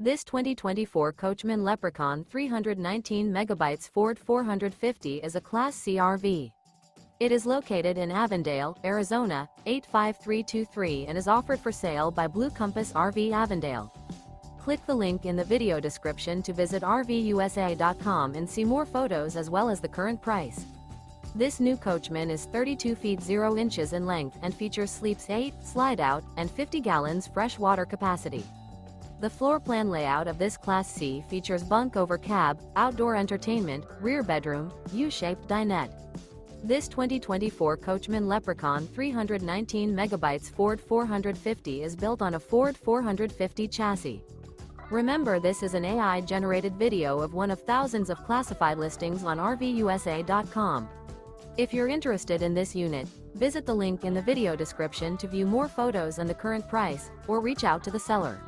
This 2024 Coachmen Leprechaun 319 megabytes Ford 450 is a Class C RV. It is located in Avondale, Arizona, 85323 and is offered for sale by Blue Compass RV Avondale. Click the link in the video description to visit RVUSA.com and see more photos as well as the current price. This new Coachmen is 32 feet 0 inches in length and features sleeps 8, slide-out, and 50 gallons fresh water capacity. The floor plan layout of this Class C features bunk over cab, outdoor entertainment, rear bedroom, U-shaped dinette. This 2024 Coachmen Leprechaun 319 megabytes Ford 450 is built on a Ford 450 chassis. Remember, this is an AI-generated video of one of thousands of classified listings on RVUSA.com. If you're interested in this unit, visit the link in the video description to view more photos and the current price, or reach out to the seller.